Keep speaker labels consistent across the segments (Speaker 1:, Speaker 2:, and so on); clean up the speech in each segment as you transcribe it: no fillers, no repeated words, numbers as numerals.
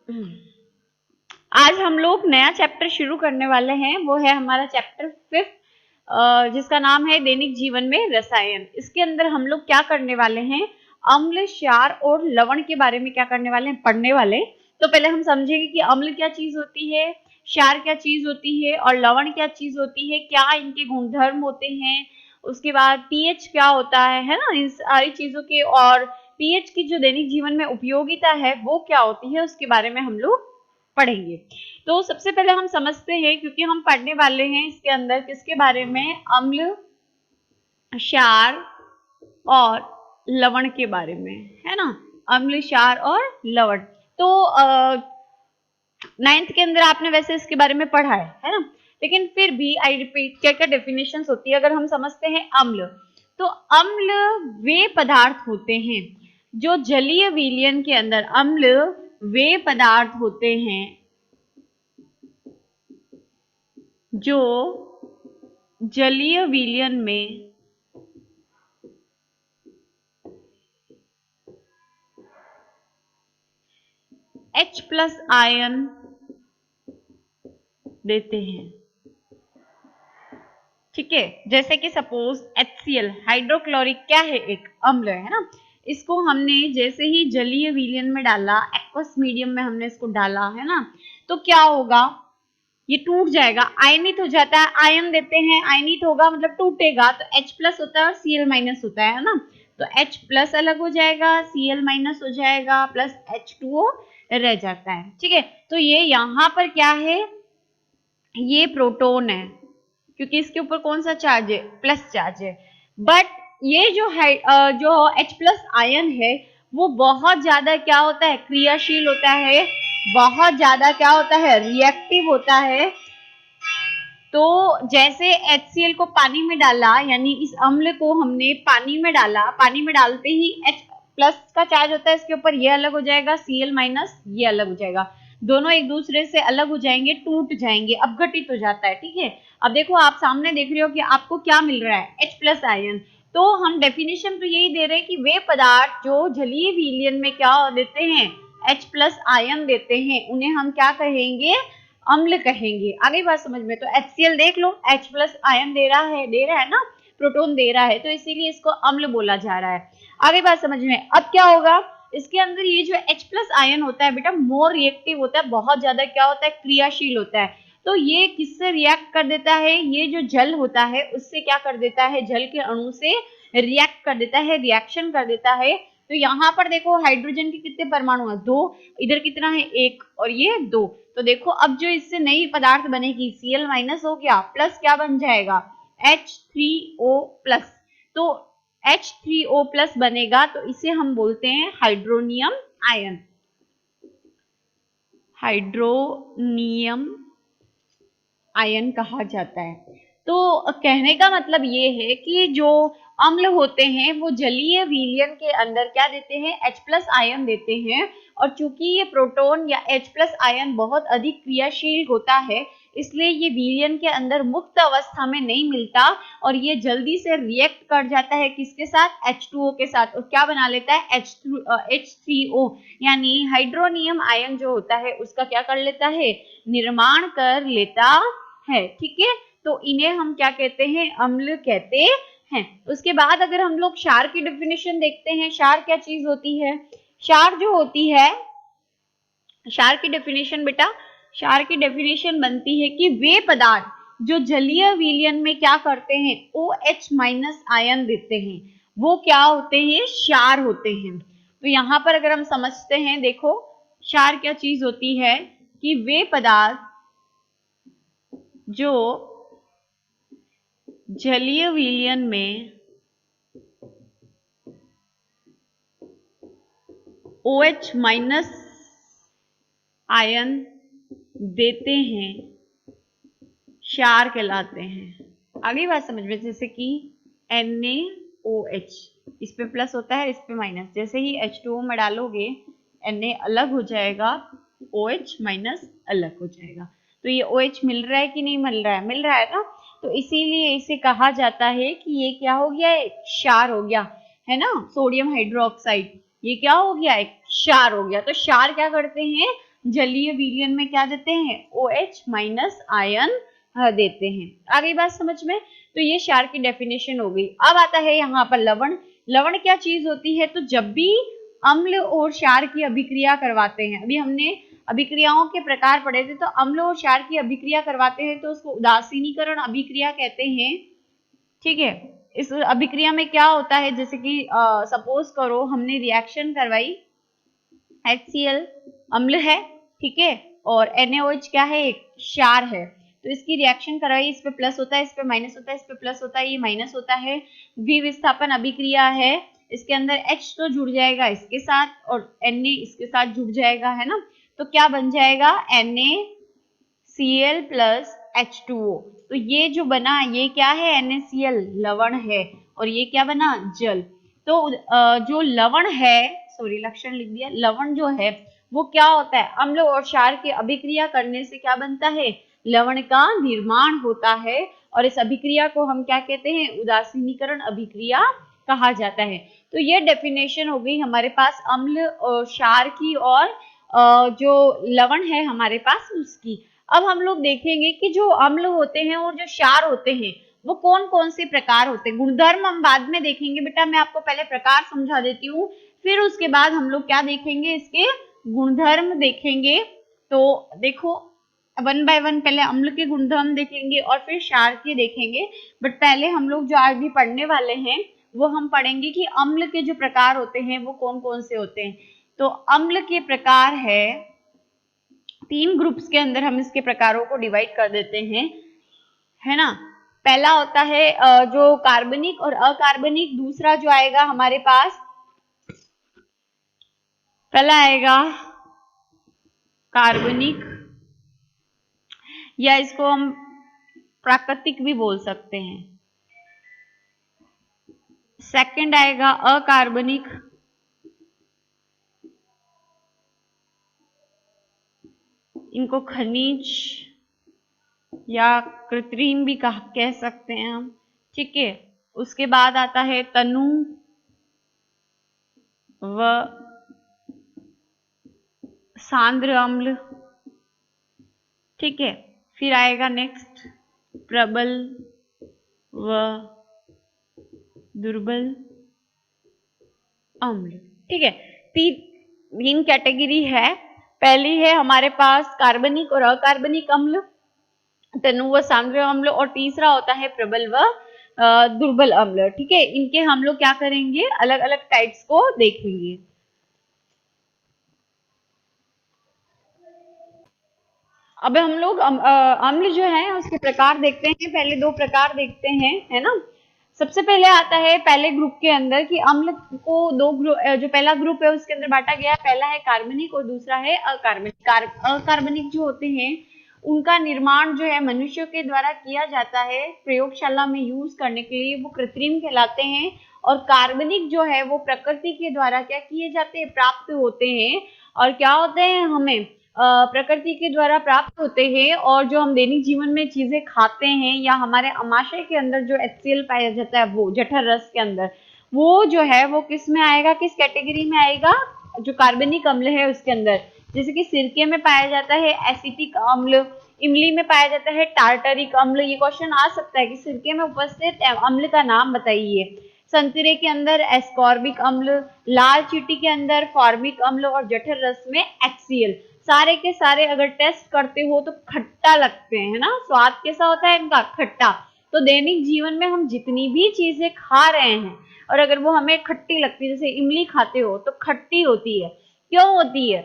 Speaker 1: आज हम लोग नया चैप्टर शुरू करने वाले हैं, वो है हमारा चैप्टर 5 जिसका नाम है दैनिक जीवन में रसायन। इसके अंदर हम लोग क्या करने वाले हैं, अम्ल, क्षार और लवण के बारे में क्या करने वाले हैं, पढ़ने वाले। तो पहले हम समझेंगे कि अम्ल क्या चीज होती है, क्षार क्या चीज होती है और लवण क्या चीज होती है, क्या इनके गुणधर्म होते हैं। उसके बाद पीएच क्या होता है ना, इन सारी चीजों के, और पीएच की जो दैनिक जीवन में उपयोगिता है वो क्या होती है, उसके बारे में हम लोग पढ़ेंगे। तो सबसे पहले हम समझते हैं, क्योंकि हम पढ़ने वाले हैं इसके अंदर किसके बारे में, अम्ल, क्षार और लवण के बारे में, है ना। अम्ल, क्षार और लवण। तो 9th के अंदर आपने वैसे इसके बारे में पढ़ा है ना, लेकिन फिर भी आई रिपीट, क्या क्या डेफिनेशंस होती है। अगर हम समझते हैं अम्ल, तो अम्ल वे पदार्थ होते हैं जो जलीय विलयन के अंदर, अम्ल वे पदार्थ होते हैं जो जलीय विलयन में H+ आयन देते हैं। ठीक है, जैसे कि सपोज HCl, हाइड्रोक्लोरिक क्या है, एक अम्ल है ना। इसको हमने जैसे ही जलीय विलयन में डाला, एक्वस मीडियम में हमने इसको डाला है ना, तो क्या होगा, ये टूट जाएगा, आयनित हो जाता है। आयन देते हैं, आयनित होगा मतलब टूटेगा, तो H+ होता है और Cl- होता है ना। तो H+ अलग हो जाएगा, Cl- हो जाएगा, प्लस H2O रह जाता है। ठीक है, तो ये यहाँ पर क्या है, ये प्रोटोन है, क्योंकि इसके ऊपर कौन सा चार्ज है, प्लस चार्ज है। बट ये जो है जो H+ आयन है वो बहुत ज्यादा क्या होता है, क्रियाशील होता है, बहुत ज्यादा क्या होता है, रिएक्टिव होता है। तो जैसे HCl को पानी में डाला, यानी इस अम्ल को हमने पानी में डाला, पानी में डालते ही H+ का चार्ज होता है इसके ऊपर, ये अलग हो जाएगा, Cl- ये अलग हो जाएगा, दोनों एक दूसरे से अलग हो जाएंगे, टूट जाएंगे, अपघटित हो जाता है। ठीक है, अब देखो आप सामने देख रहे हो कि आपको क्या मिल रहा है, H+ आयन। तो हम डेफिनेशन तो यही दे रहे हैं कि वे पदार्थ जो जलीय विलयन में क्या देते हैं, H+ आयन देते हैं, उन्हें हम क्या कहेंगे, अम्ल कहेंगे। आगे बात समझ में, तो HCl देख लो, H+ आयन दे रहा है ना, प्रोटोन दे रहा है, तो इसीलिए इसको अम्ल बोला जा रहा है। आगे बात समझ में, अब क्या होगा, इसके अंदर ये जो H+ आयन होता है बेटा, मोर रिएक्टिव होता है, बहुत ज्यादा क्या होता है, क्रियाशील होता है। तो ये किससे रिएक्ट कर देता है, ये जो जल होता है उससे क्या कर देता है, जल के अणु से रिएक्ट कर देता है, रिएक्शन कर देता है। तो यहाँ पर देखो हाइड्रोजन के कितने परमाणु है, 2, इधर कितना है, 1, और ये 2। तो देखो अब जो इससे नई पदार्थ बनेगी, Cl- हो गया, प्लस क्या बन जाएगा, H3O+। तो H3O+ बनेगा, तो इसे हम बोलते हैं हाइड्रोनियम आयन, हाइड्रोनियम आयन कहा जाता है। तो कहने का मतलब ये है कि जो अम्ल होते हैं वो जलीय विलयन के अंदर क्या देते हैं, H+ आयन देते हैं। और चूंकि ये प्रोटॉन या H+ आयन बहुत अधिक क्रियाशील होता है, इसलिए ये विलयन के अंदर मुक्त अवस्था में नहीं मिलता, और ये जल्दी से रिएक्ट कर जाता है किसके साथ, H2O के साथ, और क्या बना लेता है, H3O, यानी हाइड्रोनियम आयन जो होता है उसका क्या कर लेता है, निर्माण कर लेता है। ठीक है, तो इन्हें हम क्या कहते हैं, अम्ल कहते हैं। उसके बाद अगर हम लोग क्षार की डेफिनेशन देखते हैं, क्षार क्या चीज होती है, क्षार जो होती है, क्षार की डेफिनेशन बेटा, क्षार की डेफिनेशन बनती है कि वे पदार्थ जो जलीय विलयन में क्या करते हैं, OH- आयन देते हैं, वो क्या होते हैं, क्षार होते हैं। तो यहां पर अगर हम समझते हैं, देखो क्षार क्या चीज होती है, कि वे पदार्थ जो जलीय विलयन में OH- आयन देते हैं, क्षार कहलाते हैं। आगे बात समझ में, जैसे कि NaOH, इस पे प्लस होता है, इस पे माइनस, जैसे ही H2O में डालोगे Na अलग हो जाएगा, OH- अलग हो जाएगा। तो ये OH मिल रहा है कि नहीं मिल रहा है, मिल रहा है ना। तो इसीलिए इसे कहा जाता है कि ये क्या हो गया, एक क्षार हो गया, है ना, सोडियम हाइड्रोक्साइड, ये क्या हो गया, एक क्षार हो गया। तो क्षार क्या करते हैं, जलीय विलयन में क्या देते हैं, OH माइनस आयन देते हैं। आ गई बात समझ में? तो ये क्षार की डेफिनेशन हो गई। अब आता है यहाँ पर लवण। लवण क्या चीज होती है? तो जब भी अम्ल और क्षार की अभिक्रिया करवाते हैं, अभी हमने अभिक्रियाओं के प्रकार पढ़े थे, तो अम्ल और क्षार की अभिक्रिया करवाते हैं तो उसको उदासीनीकरण अभिक्रिया कहते हैं। ठीक है, इस अभिक्रिया में क्या होता है, जैसे कि सपोज करो हमने रिएक्शन करवाई, HCl अम्ल है, ठीक है, और NaOH क्या है, एक क्षार है, तो इसकी रिएक्शन करवाई, इस पे प्लस होता है, इस पे माइनस होता है, इस पे प्लस होता है, ये माइनस होता है, विस्थापन अभिक्रिया है, इसके अंदर H तो जुड़ जाएगा इसके साथ और Na इसके साथ जुड़ जाएगा, है ना, तो क्या बन जाएगा, NaCl प्लस H2O। तो ये जो बना ये क्या है, NaCl लवण है, और ये क्या बना, जल। तो जो लवण है, सॉरी लक्षण लिख दिया, लवण जो है वो क्या होता है, अम्ल और क्षार की अभिक्रिया करने से क्या बनता है, लवण का निर्माण होता है, और इस अभिक्रिया को हम क्या कहते हैं, उदासीनीकरण अभिक्रिया कहा जाता है। तो ये डेफिनेशन हो गई हमारे पास अम्ल और क्षार की, और जो लवण है हमारे पास उसकी। अब हम लोग देखेंगे कि जो अम्ल होते हैं और जो क्षार होते हैं वो कौन कौन से प्रकार होते हैं। गुणधर्म हम बाद में देखेंगे बेटा, मैं आपको पहले प्रकार समझा देती हूँ, फिर उसके बाद हम लोग क्या देखेंगे, इसके गुणधर्म देखेंगे। तो देखो वन बाय वन पहले अम्ल के गुणधर्म देखेंगे और फिर क्षार के देखेंगे, बट पहले हम लोग जो आज भी पढ़ने वाले हैं वो हम पढ़ेंगे कि अम्ल के जो प्रकार होते हैं वो कौन कौन से होते हैं। तो अम्ल के प्रकार है, 3 ग्रुप्स के अंदर हम इसके प्रकारों को डिवाइड कर देते हैं, है ना। पहला होता है जो कार्बनिक और अकार्बनिक, दूसरा जो आएगा हमारे पास, पहला आएगा कार्बनिक, या इसको हम प्राकृतिक भी बोल सकते हैं। सेकंड आएगा अकार्बनिक, इनको खनिज या कृत्रिम भी कह सकते हैं हम, ठीक है। उसके बाद आता है तनु व सांद्र अम्ल, ठीक है। फिर आएगा नेक्स्ट प्रबल व दुर्बल अम्ल, ठीक है। 3 कैटेगरी है। पहली है हमारे पास कार्बनिक और अकार्बनिक अम्ल, तनु व सांद्र अम्ल, और तीसरा होता है प्रबल व दुर्बल अम्ल, ठीक है। इनके हम लोग क्या करेंगे, अलग अलग टाइप्स को देखेंगे। अब हम लोग अम्ल जो है उसके प्रकार देखते हैं। पहले 2 प्रकार देखते हैं, है ना। सबसे पहले आता है पहले ग्रुप के अंदर कि अम्ल को 2 ग्रुप, जो पहला ग्रुप है उसके अंदर बांटा गया है, पहला है कार्बनिक और दूसरा है अकार्बनिक। अकार्बनिक जो होते हैं उनका निर्माण जो है मनुष्यों के द्वारा किया जाता है प्रयोगशाला में यूज करने के लिए, वो कृत्रिम कहलाते हैं। और कार्बनिक जो है वो प्रकृति के द्वारा क्या किए जाते हैं, प्राप्त होते हैं। और क्या होते हैं, हमें प्रकृति के द्वारा प्राप्त होते हैं, और जो हम दैनिक जीवन में चीजें खाते हैं या हमारे अमाशय के अंदर जो HCl पाया जाता है, वो जठर रस के अंदर, वो जो है वो किस में आएगा, किस कैटेगरी में आएगा, जो कार्बनिक अम्ल है उसके अंदर। जैसे कि सिरके में पाया जाता है एसिटिक अम्ल, इमली में पाया जाता है टार्टरिक अम्ल। ये क्वेश्चन आ सकता है कि सिरके में उपस्थित अम्ल का नाम बताइए। संतरे के अंदर एस्कॉर्बिक अम्ल, लाल चींटी के अंदर फॉर्मिक अम्ल, और जठर रस में HCl। सारे के सारे अगर टेस्ट करते हो तो खट्टा लगते हैं, है ना, स्वाद कैसा होता है इनका, खट्टा। तो दैनिक जीवन में हम जितनी भी चीजें खा रहे हैं और अगर वो हमें खट्टी लगती है, जैसे इमली खाते हो तो खट्टी होती है, क्यों होती है,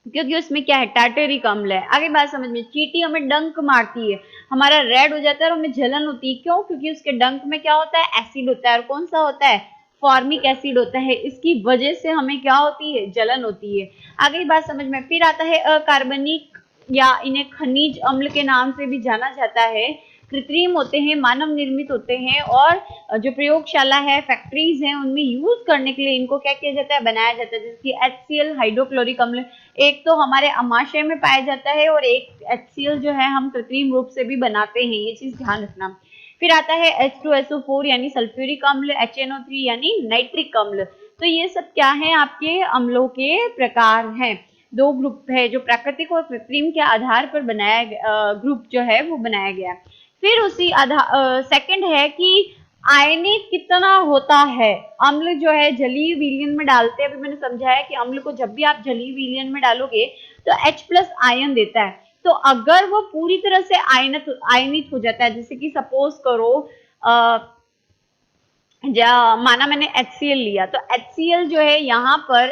Speaker 1: क्योंकि उसमें क्या है, टार्टरिक अम्ल है। आगे बात समझ में। चींटी हमें डंक मारती है, हमारा रेड हो जाता है और हमें जलन होती है, क्यों, क्योंकि उसके डंक में क्या होता है, एसिड होता है, और कौन सा होता है, फॉर्मिक एसिड होता है। इसकी वजह से हमें क्या होती है, जलन होती है। आगे बात समझ में। फिर आता है अकार्बनिक, या इन्हें खनिज अम्ल के नाम से भी जाना जाता है। कृत्रिम होते हैं, मानव निर्मित होते हैं, और जो प्रयोगशाला है, फैक्ट्रीज हैं, उनमें यूज करने के लिए इनको क्या किया जाता है, बनाया जाता है। जैसे कि HCl हाइड्रोक्लोरिक अम्ल, एक तो हमारे अमाशय में पाया जाता है और एक HCl जो है हम कृत्रिम रूप से भी बनाते हैं, ये चीज ध्यान रखना। फिर आता है H2SO4 यानी सल्फ्यूरिक अम्ल, HNO3 यानी नाइट्रिक अम्ल। तो ये सब क्या है, आपके अम्लों के प्रकार हैं। दो ग्रुप है जो प्राकृतिक और कृत्रिम के आधार पर बनाया ग्रुप जो है वो बनाया गया। फिर उसी आधार सेकंड है कि आयनित कितना होता है। अम्ल जो है जलीय विलयन में डालते हैं, अभी मैंने समझाया कि अम्ल को जब भी आप जलीय विलयन में डालोगे तो H+ आयन देता है। तो अगर वो पूरी तरह से आयनित हो जाता है, जैसे कि सपोज करो माना मैंने HCl लिया, तो HCl जो है यहाँ पर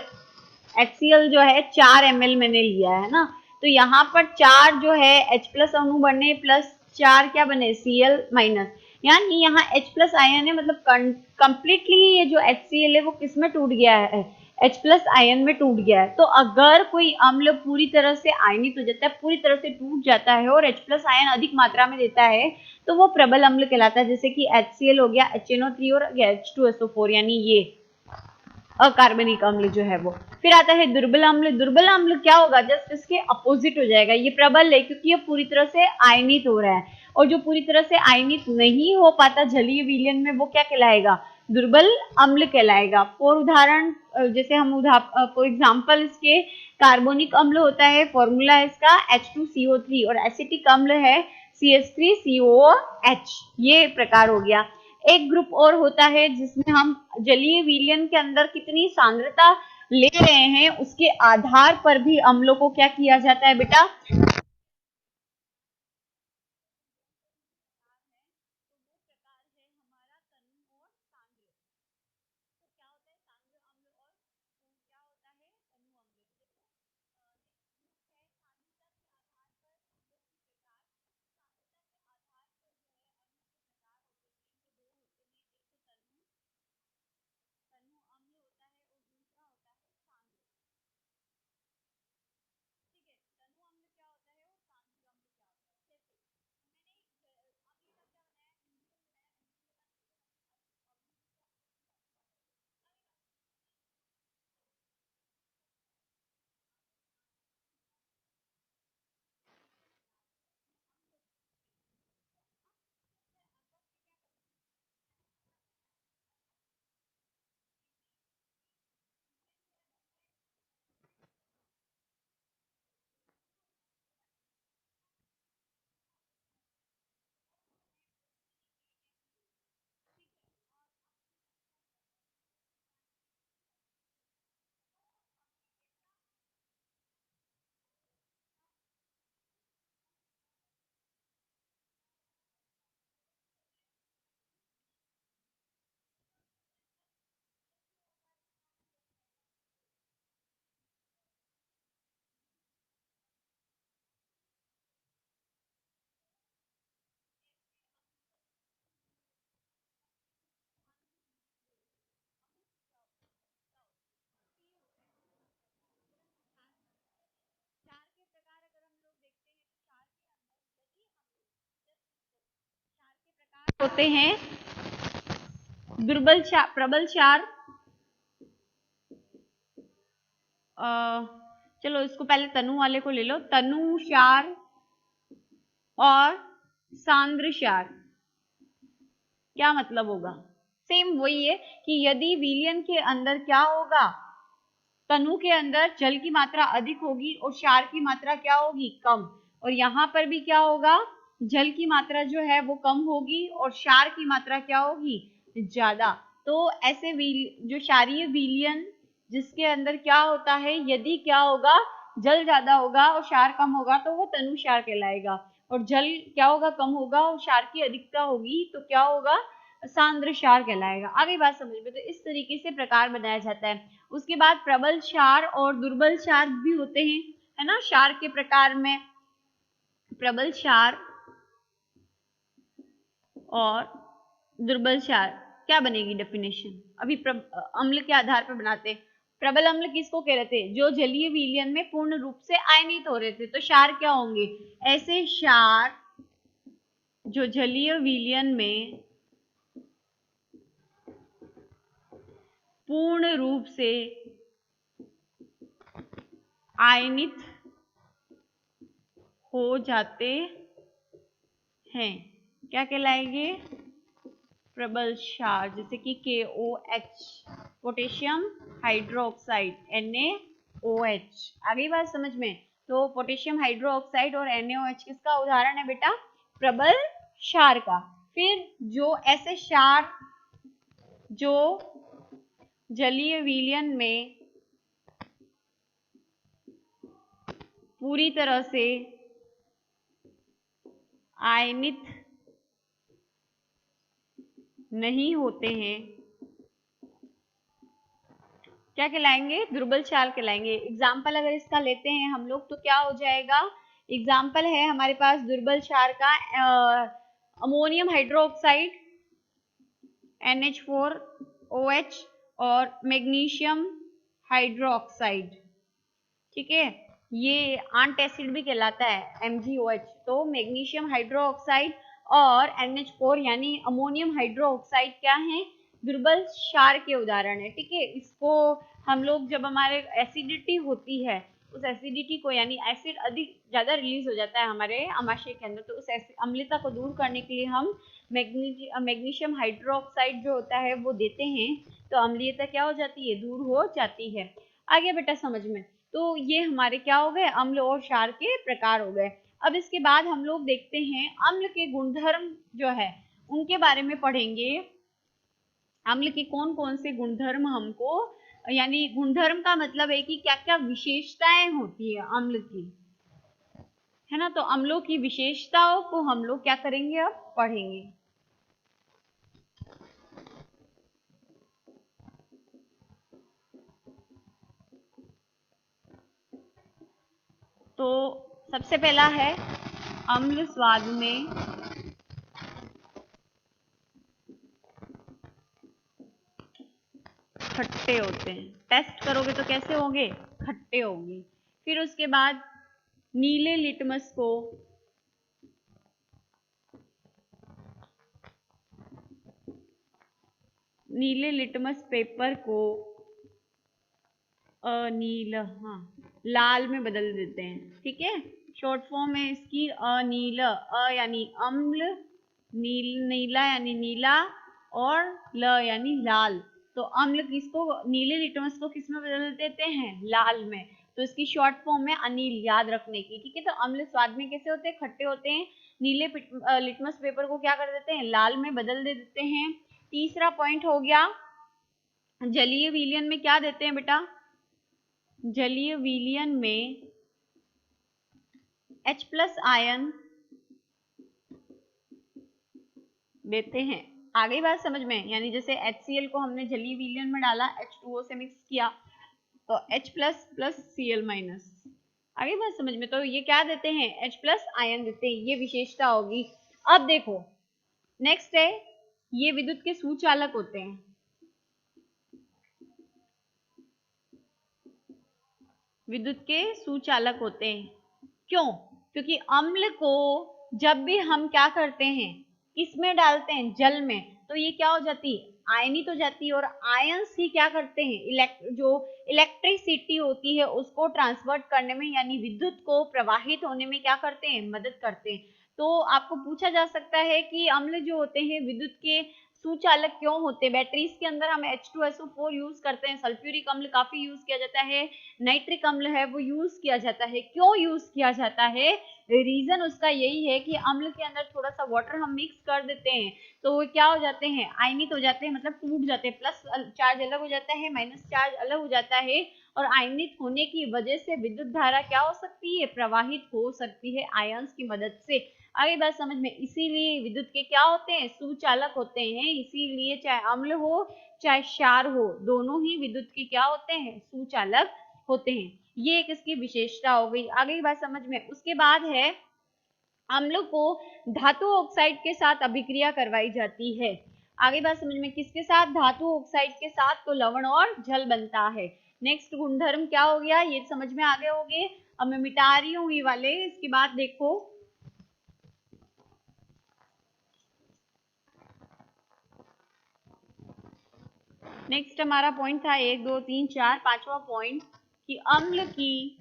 Speaker 1: HCl जो है 4 ml मैंने लिया है ना, तो यहाँ पर 4 जो है H+ अणु बने प्लस 4 क्या बने Cl माइनस, यानी यहाँ H+ आयन है, मतलब कंप्लीटली ये जो HCl है वो किस में टूट गया है, H+ आयन में टूट गया है। तो अगर कोई अम्ल पूरी तरह से आयनित हो जाता है, पूरी तरह से टूट जाता है और H+ आयन अधिक मात्रा में देता है तो वो प्रबल अम्ल कहलाता है, जैसे कि HCl हो गया, HNO3 और H2SO4, यानी ये अकार्बनिक अम्ल जो है वो। फिर आता है दुर्बल अम्ल। दुर्बल अम्ल क्या होगा, जस्ट इसके अपोजिट हो जाएगा। ये प्रबल है क्योंकि ये पूरी तरह से आयनित हो रहा है, और जो पूरी तरह से आयनित नहीं हो पाता जलीय विलयन में वो क्या कहलाएगा, दुर्बल अम्ल कहलाएगा। फॉर उदाहरण जैसे हम फॉर एग्जाम्पल इसके कार्बोनिक अम्ल होता है, फॉर्मूला है इसका H2CO3, और एसिटिक अम्ल है CH3COOH। ये प्रकार हो गया। एक ग्रुप और होता है जिसमें हम जलीय विलयन के अंदर कितनी सांद्रता ले रहे हैं उसके आधार पर भी अम्लों को क्या किया जाता है बेटा, होते हैं दुर्बल क्षार, प्रबल क्षार, चलो इसको पहले तनु वाले को ले लो, तनु क्षार और सांद्र क्षार। क्या मतलब होगा, सेम वही है कि यदि विलयन के अंदर क्या होगा, तनु के अंदर जल की मात्रा अधिक होगी और क्षार की मात्रा क्या होगी, कम, और यहाँ पर भी क्या होगा, जल की मात्रा जो है वो कम होगी और क्षार की मात्रा क्या होगी, ज्यादा। तो ऐसे जो क्षारीय विलयन जिसके अंदर क्या होता है, यदि क्या होगा, जल ज्यादा होगा और क्षार कम होगा तो वो तनु क्षार कहलाएगा, और जल क्या होगा, कम होगा और क्षार की अधिकता होगी तो क्या होगा, सांद्र क्षार कहलाएगा। आगे बात समझ में, तो इस तरीके से प्रकार बनाया जाता है। उसके बाद प्रबल क्षार और दुर्बल क्षार भी होते हैं, है ना। क्षार के प्रकार में प्रबल क्षार और दुर्बल क्षार, क्या बनेगी डेफिनेशन, अभी अम्ल के आधार पर बनाते हैं। प्रबल अम्ल किसको कह रहे थे, जो जलीय विलयन में पूर्ण रूप से आयनित हो रहे थे, तो क्षार क्या होंगे, ऐसे क्षार जो जलीय विलयन में पूर्ण रूप से आयनित हो जाते हैं, क्या कहलाएंगे, प्रबल क्षार। जैसे कि KOH, potassium hydroxide, Na OH। आगे बात समझ में। तो पोटेशियम हाइड्रोक्साइड और NaOH किसका उदाहरण है बेटा? प्रबल क्षार का। फिर जो ऐसे क्षार जो जलीय विलयन में पूरी तरह से आयनित नहीं होते हैं, क्या कहलाएंगे? दुर्बल क्षार कहलाएंगे। एग्जाम्पल अगर इसका लेते हैं हम लोग तो क्या हो जाएगा? एग्जाम्पल है हमारे पास दुर्बल क्षार का अमोनियम हाइड्रोक्साइड NH4OH और मैग्नीशियम हाइड्रोक्साइड। ठीक है, ये आंट एसिड भी कहलाता है MgOH। तो मैग्नीशियम हाइड्रोक्साइड और NH4 यानी अमोनियम हाइड्रोक्साइड क्या है? दुर्बल क्षार के उदाहरण है। ठीक है, इसको हम लोग जब हमारे एसिडिटी होती है उस एसिडिटी को यानी एसिड अधिक ज्यादा रिलीज हो जाता है हमारे आमाशय के अंदर, तो उस अम्लता को दूर करने के लिए हम मैग्नीशियम हाइड्रोक्साइड जो होता है वो देते हैं, तो अम्लीयता क्या हो जाती है? दूर हो जाती है। आगे बेटा समझ में। तो ये हमारे क्या हो गए? अम्ल और क्षार के प्रकार हो गए। अब इसके बाद हम लोग देखते हैं अम्ल के गुणधर्म जो है उनके बारे में पढ़ेंगे। अम्ल के कौन कौन से गुणधर्म हमको, यानी गुणधर्म का मतलब है कि क्या क्या विशेषताएं होती है अम्ल की, है ना। तो अम्लों की विशेषताओं को हम लोग क्या करेंगे? अब पढ़ेंगे। तो सबसे पहला है अम्ल स्वाद में खट्टे होते हैं। टेस्ट करोगे तो कैसे होंगे? खट्टे होंगे। फिर उसके बाद नीले लिटमस को नीले लिटमस पेपर को अनील, हाँ, लाल में बदल देते हैं। ठीक है, शॉर्ट फॉर्म है इसकी अनील। यानी अम्ल, नीला यानी नीला, और ल यानी लाल। तो अम्ल किसको, नीले लिटमस को किस में बदल देते हैं? लाल में। तो इसकी शॉर्ट फॉर्म है अनील, याद रखने की। ठीक है, तो अम्ल स्वाद में कैसे होते हैं? खट्टे होते हैं। नीले लिटमस पेपर को क्या कर देते हैं? लाल में बदल देते हैं। तीसरा पॉइंट हो गया, जलीय विलयन में क्या देते हैं बेटा? जलीय विलयन में H+ आयन देते हैं। आगे बात समझ में, यानी जैसे HCl को हमने जलीय विलयन में डाला, H2O से मिक्स किया, तो H+ प्लस Cl-। आगे बात समझ में। तो ये क्या देते हैं? H+ आयन देते हैं, ये विशेषता होगी। अब देखो नेक्स्ट है, ये विद्युत के सुचालक होते हैं। विद्युत के सुचालक होते हैं। क्यों? क्योंकि अम्ल को जब भी हम क्या करते हैं? इसमें डालते हैं, जल में, तो ये क्या हो जाती है? आयनित हो जाती है। और आयंस ही क्या करते हैं? जो इलेक्ट्रिसिटी होती है उसको ट्रांसफर करने में, यानी विद्युत को प्रवाहित होने में क्या करते हैं? मदद करते हैं। तो आपको पूछा जा सकता है कि अम्ल जो होते हैं विद्युत के सुचालक क्यों होते हैं? बैटरीज के अंदर हम H2SO4 यूज करते हैं, सल्फ्यूरिक अम्ल काफी यूज किया जाता है, नाइट्रिक अम्ल है वो यूज किया जाता है। क्यों यूज किया जाता है? रीजन उसका यही है कि अम्ल के अंदर थोड़ा सा वाटर हम मिक्स कर देते हैं तो वो क्या हो जाते हैं? आयनित हो जाते हैं, मतलब टूट जाते हैं। प्लस चार्ज अलग हो जाता है, माइनस चार्ज अलग हो जाता है, और आयनित होने की वजह से विद्युत धारा क्या हो सकती है? प्रवाहित हो सकती है आयंस की मदद से। आगे बात समझ में। इसीलिए विद्युत के क्या होते हैं? सुचालक होते हैं। इसीलिए चाहे अम्ल हो चाहे क्षार हो, दोनों ही विद्युत के क्या होते हैं? सुचालक होते हैं। ये एक इसकी विशेषता हो गई। आगे की बात समझ में। उसके बाद है अम्लों को धातु ऑक्साइड के साथ अभिक्रिया करवाई जाती है। आगे बात समझ में, किसके साथ? धातु ऑक्साइड के साथ। तो लवण और जल बनता है। नेक्स्ट गुणधर्म क्या हो गया? ये समझ में आगे होंगे। अब मैं मिटा रही हूँ ये वाले, इसके बाद देखो नेक्स्ट हमारा पॉइंट था 1 2 3 4, पांचवा पॉइंट कि अम्ल की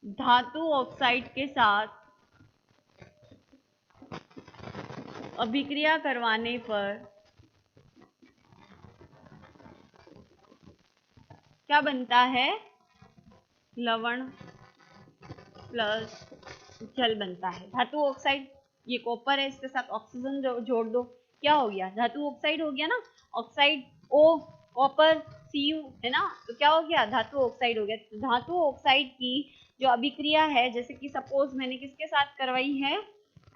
Speaker 1: धातु ऑक्साइड के साथ अभिक्रिया करवाने पर क्या बनता है, लवण प्लस जल बनता है। धातु ऑक्साइड, ये कॉपर है, इसके साथ ऑक्सीजन जोड़ दो, क्या हो गया, धातु ऑक्साइड हो गया ना, ऑक्साइड ओ, कॉपर Cu है ना, तो क्या हो गया, धातु ऑक्साइड हो गया। तो धातु ऑक्साइड की जो अभिक्रिया है, जैसे कि सपोज मैंने किसके साथ करवाई है,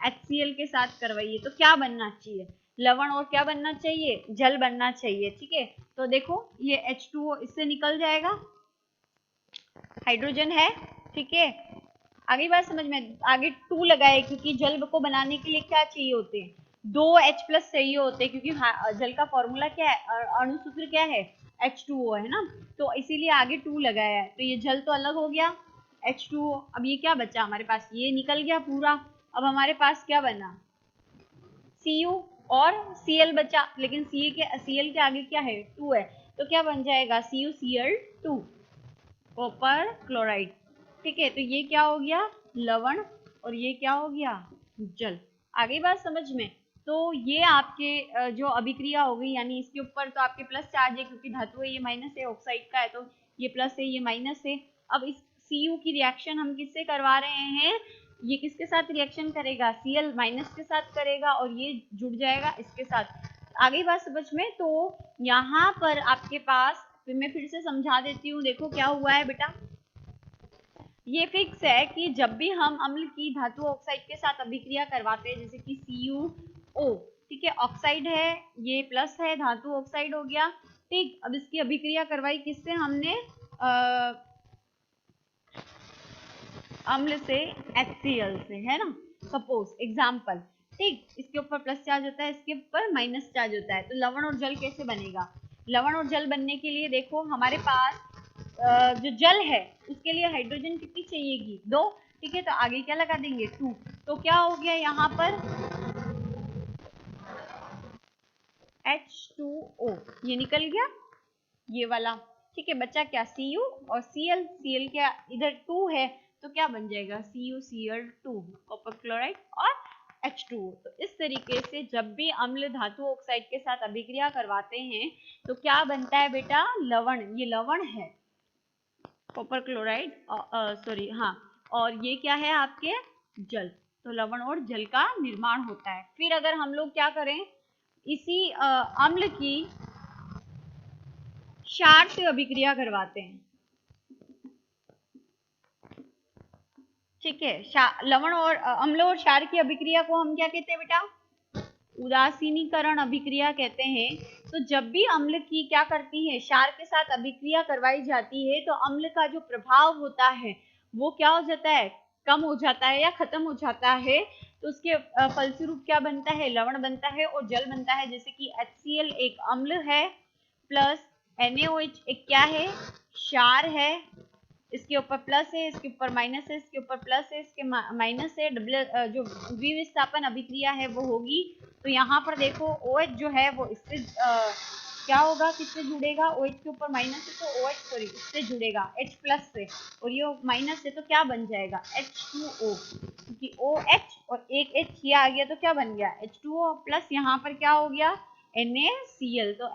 Speaker 1: HCl के साथ करवाई है, तो क्या बनना चाहिए, लवण और क्या बनना चाहिए, जल बनना चाहिए। ठीक है, तो देखो ये H2O इससे निकल जाएगा, हाइड्रोजन है। ठीक है, आगे बात समझ में, आगे 2 लगाए क्योंकि जल को बनाने के लिए क्या चाहिए होते हैं, 2 H+ चाहिए होते हैं, क्योंकि जल का फॉर्मूला क्या है, अणु सूत्र क्या है, H2O है ना, तो इसीलिए आगे 2 लगाया है। तो ये जल तो अलग हो गया, H2O। अब ये क्या बचा हमारे पास, ये निकल गया पूरा। अब हमारे पास क्या बना, Cu और Cl बचा, लेकिन Cl के आगे क्या है, 2 है, तो क्या बन जाएगा, CuCl2, कॉपर क्लोराइड। ठीक है, तो ये क्या हो गया, लवण, और ये क्या हो गया, जल। आगे बात समझ में, तो ये आपके जो अभिक्रिया हो गई, यानी इसके ऊपर तो आपके प्लस चार्ज है क्योंकि धातु है, ये माइनस है, ऑक्साइड का है तो ये प्लस है, ये माइनस है। अब इस Cu की रिएक्शन हम किससे करवा रहे हैं, ये किसके साथ रिएक्शन करेगा, Cl माइनस के साथ करेगा, और ये जुड़ जाएगा इसके साथ। आगे बात समझ में, तो यहाँ पर आपके पास, मैं फिर से समझा देती हूँ, देखो क्या हुआ है बेटा, ये फिक्स है कि जब भी हम अम्ल की धातु ऑक्साइड के साथ अभिक्रिया करवाते हैं, जैसे कि CuO, ठीक है, ऑक्साइड है, ये प्लस है, धातु ऑक्साइड हो गया। ठीक, अब इसकी अभिक्रिया करवाई किससे हमने, अम्ल से, HCl से, है ना, सपोज एग्जाम्पल। ठीक, इसके ऊपर प्लस चार्ज होता है, इसके ऊपर माइनस चार्ज होता है, तो लवण और जल कैसे बनेगा, लवण और जल बनने के लिए देखो हमारे पास जो जल है उसके लिए हाइड्रोजन कितनी चाहिएगी, 2। ठीक है, तो आगे क्या लगा देंगे, 2, तो क्या हो गया यहाँ पर H2O, ये निकल गया ये वाला। ठीक है, बच्चा क्या, Cu और Cl क्या इधर 2 है, तो क्या बन जाएगा, CuCl2, कॉपर क्लोराइड और H2O। तो इस तरीके से जब भी अम्ल धातु ऑक्साइड के साथ अभिक्रिया करवाते हैं तो क्या बनता है बेटा, लवण, ये लवण है, कॉपर क्लोराइड, सॉरी हाँ, और ये क्या है आपके, जल। तो लवण और जल का निर्माण होता है। फिर अगर हम लोग क्या करें, इसी अम्ल की क्षार से अभिक्रिया करवाते हैं। ठीक है, लवण और अम्ल और क्षार की अभिक्रिया को हम क्या कहते हैं बेटा, उदासीनीकरण अभिक्रिया कहते हैं। तो जब भी अम्ल की क्या करती है, क्षार के साथ अभिक्रिया करवाई जाती है, तो अम्ल का जो प्रभाव होता है वो क्या हो जाता है, कम हो जाता है या खत्म हो जाता है। तो उसके फलस्वरूप क्या बनता है, लवण बनता है और जल बनता है। जैसे कि HCl एक अम्ल है, प्लस NaOH एक क्या है, क्षार है, इसके ऊपर प्लस है, इसके ऊपर माइनस है, इसके ऊपर प्लस है, इसके माइनस है, जो द्विविस्थापन अभिक्रिया है वो होगी। तो यहाँ पर देखो OH जो है वो इससे क्या होगा, किससे जुड़ेगा, OH के ऊपर माइनस है तो OH सॉरी इससे जुड़ेगा H+ से, और ये माइनस है तो क्या बन जाएगा, H2O, क्योंकि OH और एक H ये आ गया तो क्या बन गया, H2O प्लस यहाँ पर क्या हो गया, NaCl, तो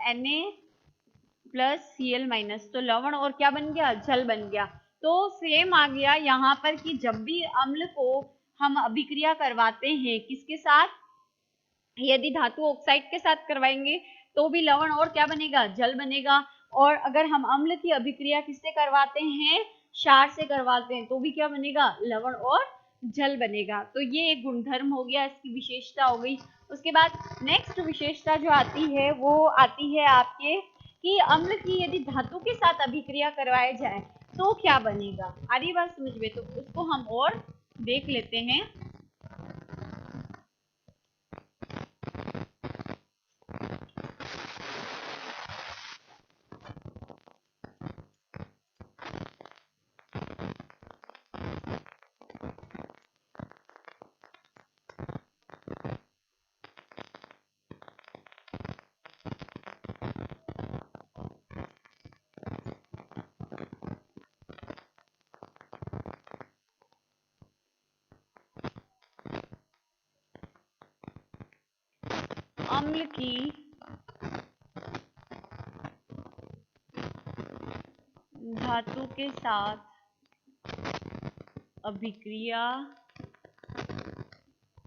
Speaker 1: Na+Cl-, तो लवण और क्या बन गया, जल बन गया। तो सेम आ गया यहाँ पर कि जब भी अम्ल को हम अभिक्रिया करवाते हैं किसके साथ, यदि धातु ऑक्साइड के साथ करवाएंगे तो भी लवण और क्या बनेगा, जल बनेगा। और अगर हम अम्ल की अभिक्रिया किससे करवाते हैं, क्षार से करवाते हैं, तो भी क्या बनेगा, लवण और जल बनेगा। तो ये एक गुणधर्म हो गया, इसकी विशेषता हो गई। उसके बाद नेक्स्ट विशेषता जो आती है वो आती है आपके कि अम्ल की यदि धातु के साथ अभिक्रिया करवाए जाए तो क्या बनेगा, आ रही बात समझ में, तो उसको हम और देख लेते हैं। अम्ल की धातु के साथ अभिक्रिया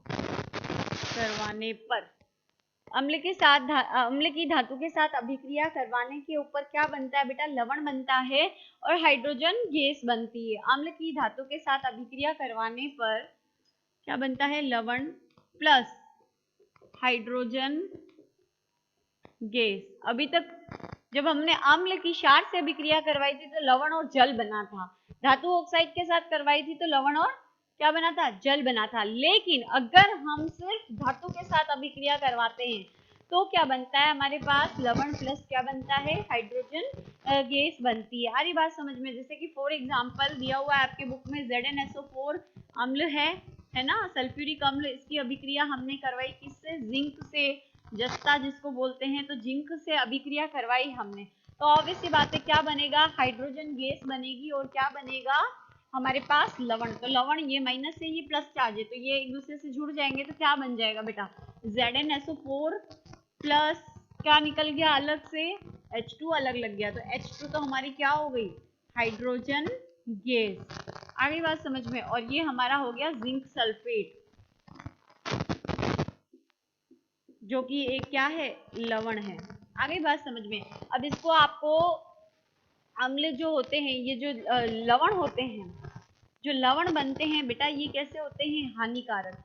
Speaker 1: करवाने पर अम्ल की धातु के साथ अभिक्रिया करवाने के ऊपर क्या बनता है बेटा? लवण बनता है और हाइड्रोजन गैस बनती है। अम्ल की धातु के साथ अभिक्रिया करवाने पर क्या बनता है? लवण प्लस हाइड्रोजन गैस। अभी तक जब हमने अम्ल की क्षार से अभिक्रिया करवाई थी तो लवण और जल बना था। धातु ऑक्साइड के साथ करवाई थी तो लवण और क्या बना था? जल बना था। लेकिन अगर हम सिर्फ धातु के साथ अभिक्रिया करवाते हैं तो क्या बनता है हमारे पास? लवण प्लस क्या बनता है? हाइड्रोजन गैस बनती है। आ रही बात समझ में? जैसे कि फॉर एग्जांपल दिया हुआ है आपके बुक में ZnSO4 अम्ल है ना, सल्फ्यूरिक अम्ल। इसकी अभिक्रिया हमने करवाई किससे? जिंक से, जस्ता जिसको बोलते हैं, तो जिंक से अभिक्रिया करवाई हमने। तो ऑब्वियस सी बात है क्या बनेगा? हाइड्रोजन गैस बनेगी और क्या बनेगा हमारे पास? लवण। तो लवण ये माइनस है, ये प्लस चार्ज है, तो ये एक दूसरे से जुड़ जाएंगे तो क्या बन जाएगा बेटा? ZnSO4 प्लस क्या निकल गया अलग से? H2 अलग लग गया, तो H2 तो हमारी क्या हो गई? Hydrogen gas. आगे बात समझ में? और ये हमारा हो गया जिंक सल्फेट, जो कि एक क्या है? लवण है। आगे बात समझ में? अब इसको आपको अम्ल जो होते हैं, ये जो लवण होते हैं, जो लवण बनते हैं बेटा, ये कैसे होते हैं? हानिकारक।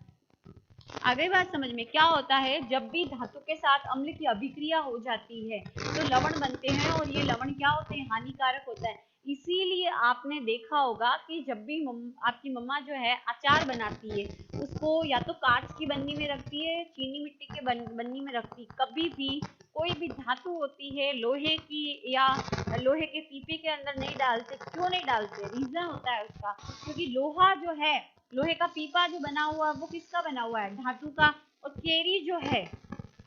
Speaker 1: आगे बात समझ में? क्या होता है जब भी धातु के साथ अम्ल की अभिक्रिया हो जाती है तो लवण बनते हैं और ये लवण क्या होते हैं? हानिकारक होता है। इसीलिए आपने देखा होगा कि जब भी आपकी मम्मा जो है अचार बनाती है उसको या तो कांच की बन्नी में रखती है, चीनी मिट्टी के बन्नी में रखती है। कभी भी कोई भी धातु होती है लोहे की या लोहे के पीपे के अंदर नहीं डालते। क्यों नहीं डालते? रीजन होता है उसका, क्योंकि लोहा जो है, लोहे का पीपा जो बना हुआ है वो किसका बना हुआ है? धातु का। और केरी जो है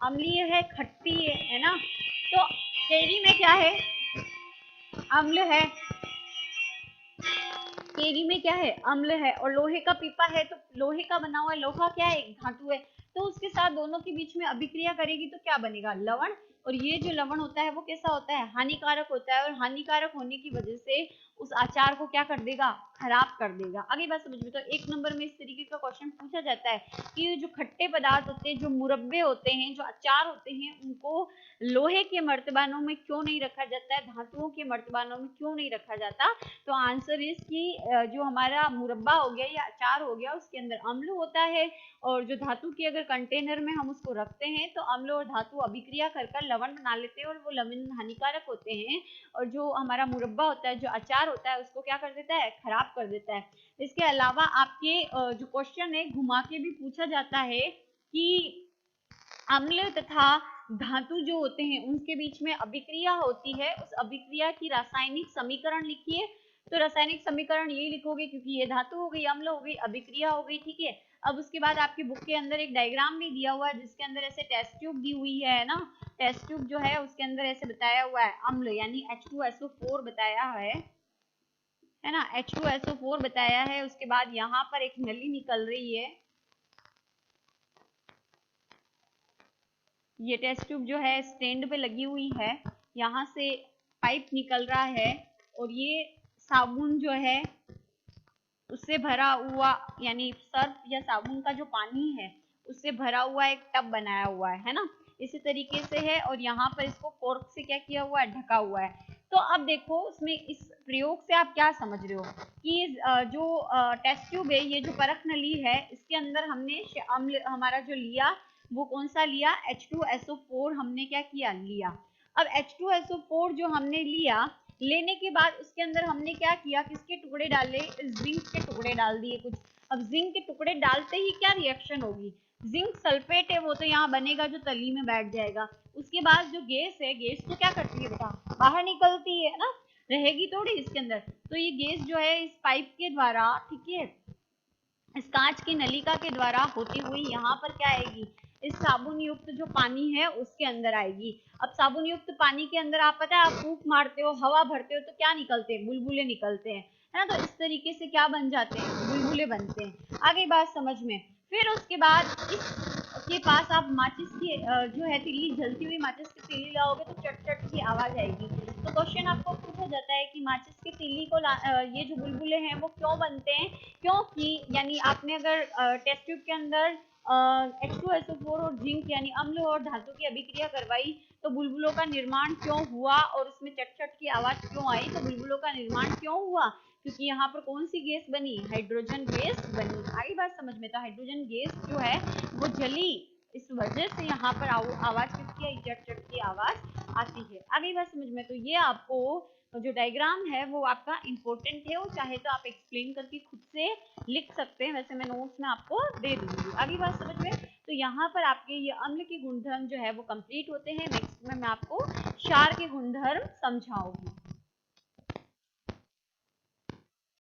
Speaker 1: अम्लीय है, खट्टी है ना, तो केरी में क्या है? अम्ल है। केरी में क्या है? अम्ल है। और लोहे का पीपा है तो लोहे का बना हुआ है, लोहा क्या है? एक धातु है। तो उसके साथ दोनों के बीच में अभिक्रिया करेगी तो क्या बनेगा? लवण। और ये जो लवण होता है वो कैसा होता है? हानिकारक होता है। और हानिकारक होने की वजह से उस अचार को क्या कर देगा? खराब कर देगा। आगे बात समझ में? तो एक नंबर में इस तरीके का क्वेश्चन पूछा जाता है कि जो खट्टे पदार्थ होते हैं, जो मुरब्बे होते हैं, जो अचार होते हैं, उनको लोहे के मर्तबानों में क्यों नहीं रखा जाता है? धातुओं के मर्तबानों में क्यों नहीं रखा जाता? तो आंसर इज कि जो हमारा मुरब्बा हो गया या अचार हो गया उसके अंदर अम्ल होता है, और जो धातु के अगर कंटेनर में हम उसको रखते हैं तो अम्ल और धातु अभिक्रिया कर कर लवण बना लेते हैं और वो लवण हानिकारक होते हैं। और जो हमारा मुरब्बा होता है, जो अचार होता है, उसको क्या कर देता है? खराब कर देता है। इसके अलावा आपके जो क्वेश्चन है घुमा के भी पूछा जाता है कि अम्ल तथा धातु जो होते हैं उनके बीच में अभिक्रिया होती है, उस अभिक्रिया की रासायनिक समीकरण लिखिए। तो रासायनिक समीकरण यही लिखोगे क्योंकि ये धातु हो गई, अम्ल हो गई, अभिक्रिया हो गई, ठीक है। अब उसके बाद आपकी बुक के अंदर एक डायग्राम भी दिया हुआ है जिसके अंदर ऐसे टेस्ट ट्यूब दी हुई है ना। टेस्ट ट्यूब जो है उसके अंदर ऐसे बताया हुआ है अम्ल यानी H2SO4 बताया है ना, H2SO4 बताया है। उसके बाद यहाँ पर एक नली निकल रही है, ये टेस्ट ट्यूब जो है स्टैंड पे लगी हुई है, यहाँ से पाइप निकल रहा है और ये साबुन जो है उससे भरा हुआ, यानी सर्फ या साबुन का जो पानी है उससे भरा हुआ एक टब बनाया हुआ है ना, इसी तरीके से है। और यहाँ पर इसको कोर्क से क्या किया हुआ है? ढका हुआ है। तो अब देखो उसमें इस प्रयोग से आप क्या समझ रहे हो कि जो टेस्ट ट्यूब है, ये जो परख नली है, इसके अंदर हमने अम्ल हमारा जो लिया वो कौन सा लिया? H2SO4 हमने क्या किया? लिया। अब H2SO4 जो हमने लिया, लेने के बाद उसके अंदर हमने क्या किया? किसके टुकड़े डाले? जिंक के टुकड़े डाल दिए कुछ। अब जिंक के टुकड़े डालते ही क्या रिएक्शन होगी? जिंक सल्फेट है वो तो यहाँ बनेगा जो तली में बैठ जाएगा। उसके बाद जो गैस है, गैस तो क्या करती है बेटा? बाहर निकलती है ना, रहेगी थोड़ी इसके अंदर। तो ये गैस जो है इस पाइप के द्वारा, ठीक है, इस कांच की नलिका के द्वारा होती हुई यहाँ पर क्या आएगी? इस साबुन युक्त जो पानी है उसके अंदर आएगी। अब साबुन युक्त पानी के अंदर आप पता है, आप फूंक मारते हो, हवा भरते हो तो क्या निकलते हैं? बुलबुले निकलते हैं, है ना। तो इस तरीके से क्या बन जाते हैं? बुलबुले बनते हैं। आगे बात समझ में? फिर उसके बाद इसके पास आप माचिस की जो है तीली, जलती हुई माचिस की तीली लाओगे तो चट चट की आवाज आएगी। तो क्वेश्चन आपको पूछा जाता है कि माचिस की तीली को ये जो बुलबुले हैं वो क्यों बनते हैं, क्योंकि यानी आपने अगर टेस्ट ट्यूब के अंदर H2SO4 और जिंक यानी अम्ल और धातु की अभिक्रिया करवाई तो बुलबुलों का निर्माण क्यों हुआ और उसमें चट चट की आवाज क्यों आई, तो बुलबुलों का निर्माण क्यों हुआ, क्योंकि यहाँ पर कौन सी गैस बनी, हाइड्रोजन गैस बनी। आई बात समझ में, तो हाइड्रोजन गैस जो है वो जली, इस वजह से यहाँ पर आवाज किसकी आई, चट चट की आवाज आती है। आगे बात समझ में, तो ये आपको जो डायग्राम है वो आपका इंपॉर्टेंट है, वो चाहे तो आप एक्सप्लेन करके खुद से लिख सकते हैं, वैसे मैं नोट्स में आपको दे दूंगी। आगे बात समझ में, तो यहाँ पर आपके ये अम्ल के गुणधर्म जो है वो कंप्लीट होते हैं। नेक्स्ट में मैं आपको क्षार के गुणधर्म समझाऊंगी।